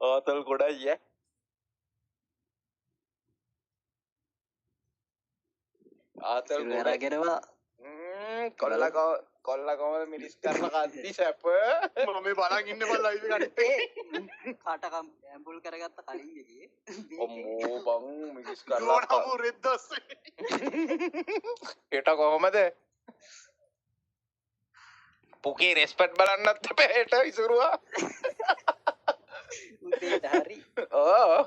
ආතල් ගොඩයි ඈ. ආතල් ගොඩගෙනවා කොල්ල කොමද මිරිස් කරලා කද්දි සැප මම මේ බලන් ඉන්න බල ලයිව් ගනිත්තේ කාටකම් ඇම්පුල් කරගත්ත කලින් ගියේ ඔම්මෝ බං මිරිස් කරලා නෝනමු රෙද්දස් හෙට කොහොමද පුකේ රෙස්පෙක්ට් බලන්නත් එපා හෙට ඉසුරුවා උදේට හරි ඕ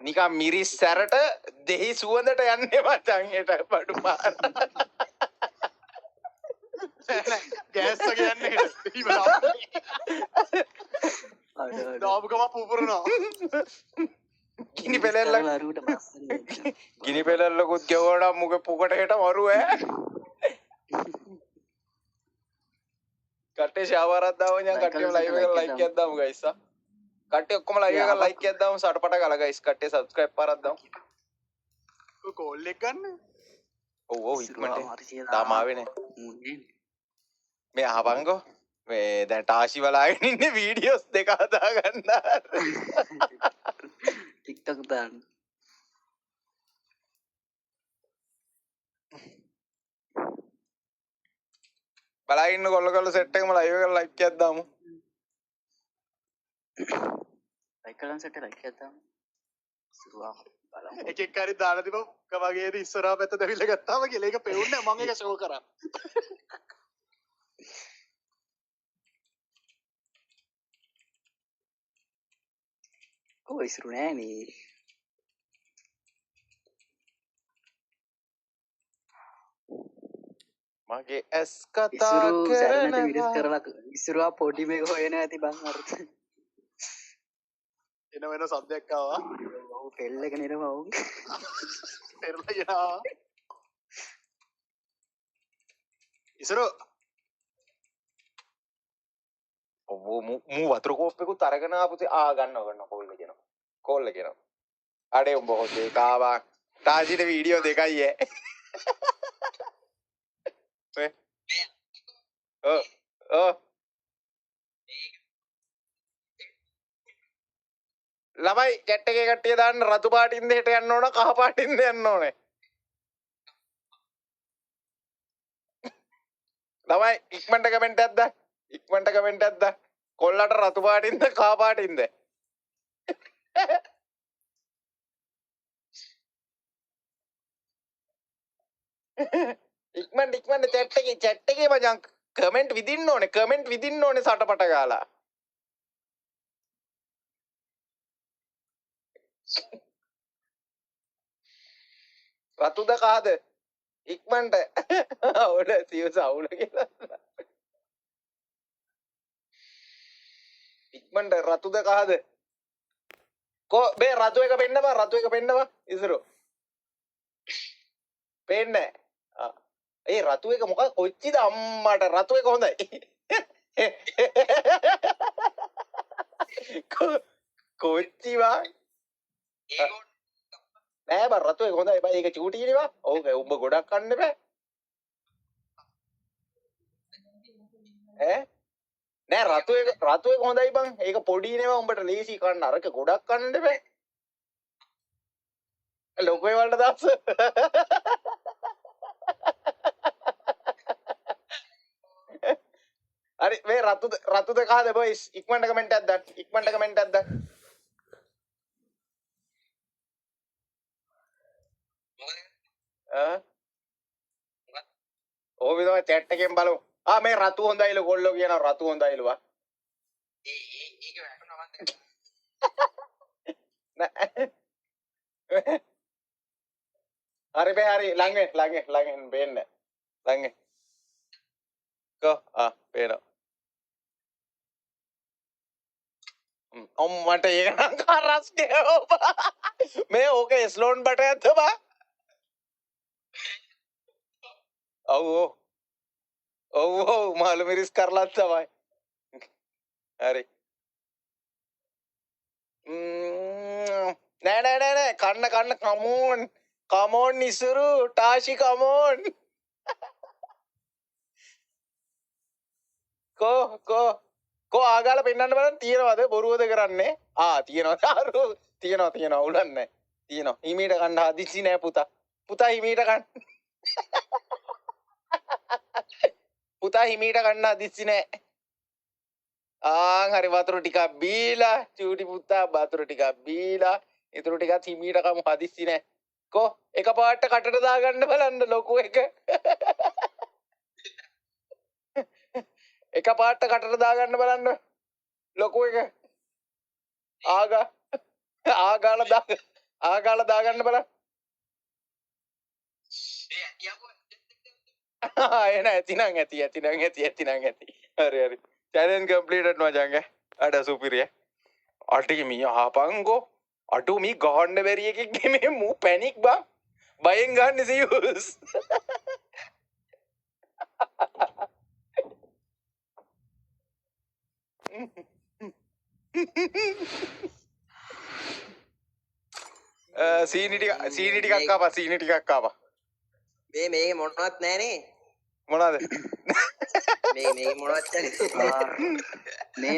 නිකම් මිරිස් සැරට දෙහි සුවඳට යන්නේ මචං හෙට බඩු පාර ගෑස්ස කියන්නේ දාපුකම පුපුරනවා ගිනි පෙලල්ලකුත් ගෙවඩම් මුක පුකට හෙට මරුව කට්ටේ ශාවරත්දාවඥ කට්ටියම ලයිව් එක ලයික් එකක් දාමු ගයිස් කට්ටිය ඔක්කොම ලයිව් එක ලයික් එකක් දාමු සටපට ගාලා ගයිස් කට්ටිය සබ්ස්ක්‍රයිබ් පාරක් දාමු කෝල් එක ගන්න ඔව් ඔව් ඉක්මනට තාම ආවේ නේ මේ අහපන්කෝ මේ දැන් ටාෂි බලාගෙන ඉන්නේ වීඩියෝස් දෙක හදා ගන්න ටික්ටොක් දාන්න බලාගෙන ඉන්න කොල්ල සෙට් එකම ලයිව් එක ලයික් එකක් දාමු ලයික් කරන් සෙට් එක ලයික් එකක් දාමු සුරුවා බලමු එකෙක් හරි දාලා තිබ්බ වගේද ඉස්සරහා පැත්ත දෙවිල ගත්තාම කියලා ඒක පෙවුන්නේ මම ඒක ෂෝ කරා කො ඉසුරු නෑනේ මගේ ඇස් කතා කරලා ඉසුරුවා පොඩි මේක හොයන ඇති බං අර එන වෙන සද්දයක් ආවා ඔව් පෙල් එක නෙරම වුන් පෙරලා යනවා ඉසරෝ ඔව් මූ වතුර කෝප්පෙකුත් අරගෙන ආපුතේ ගන්න කෝල් එකනවා අඩේ උඹ හොදේ කාවා තාජිට වීඩියෝ දෙකයි ළමයි චැට් එකේ කට්ටිය දාන්න රතු පාටින්ද හෙට යන්න ඕන කහ පාටින්ද යන්න ඕනේ ළමයි ඉක්මනට කමෙන්ට් එකක් දාන්න කොල්ලට රතු පාටින්ද කහ පාටින්ද ඉක්මනට චැට් එකේ මචං කමෙන්ට් විදින්න ඕනේ සටපට ගාලා රතුද කහද ඉක්මනට අවුල සියස අවුල කියලා ඉක්මනට රතුද කහද මේ රතු එක පෙන්නපන් ඉස්සරෝ පේන්නේ ඒ රතු එක මොකක් කොච්චිද අම්මට රතු එක හොඳයි කොච්චිවා නෑ බං රතු එක හොඳයි බං ඒක චූටිනේ බං ඕක උඹ ගොඩක් කන්න බෑ නෑ රතු එක හොඳයි බං ඒක පොඩි නේ උඹට ලේසි කන්න අරක ගොඩක් කන්න බෑ ලොකෝ වලට දාස හරි මේ රතුද කහද බොයිස් ඉක්මනට කමෙන්ට් එකක් දාන්න ඕ විතර chat එකෙන් බලමු මේ රතු හොඳයිලු කොල්ලෝ කියනවා රතු හොඳයිලු ඒක වැටුණා මන්ද හරි ළඟෙන් පේන්න ළඟෙන් කෝ පේනවා මට ඒක නම් කරස් කියෝබා මේ ඕක ස්ලෝන් බටයක් තබා ඔව් මාළු මිරිස් කරලත් තමයි හරි නෑ කන්න කමෝන් ඉසුරු ටාෂි කමෝන් කෝ කෝ ආගාල පෙන්වන්න බලන්න තියනවද බොරුවද කරන්නේ තියෙනවා උලන්නේ තියෙනවා හිමීට ගන්න හදිසි නෑ පුතා හිමීට ගන්න පුතා හිමීට ගන්න හදිසි නෑ හරි වතුර ටිකක් බීලා චූටි පුතා වතුර ටිකක් බීලා ඉතුරු ටිකත් හිමීට කමු හදිසි නෑ කෝ එකපාරට කටට දාගන්න බලන්න ලොකු එක එකපාරට කටට දාගන්න බලන්න ලොකු එක ආගාල දාගන්න බලන්න එන ඇතිනම් ඇති හරි challenge completed මචංග අඩ සුපිරිය අටි ආපංගෝ අටු මී ගහන්න බැරි එකෙක් මේ මූ පැනික් බං බයෙන් ගන්න සියුස් සීනි ටිකක් ආපා මේ මොනවත් නෑනේ මොනවාද මේ මොනවත් නැහැ මේ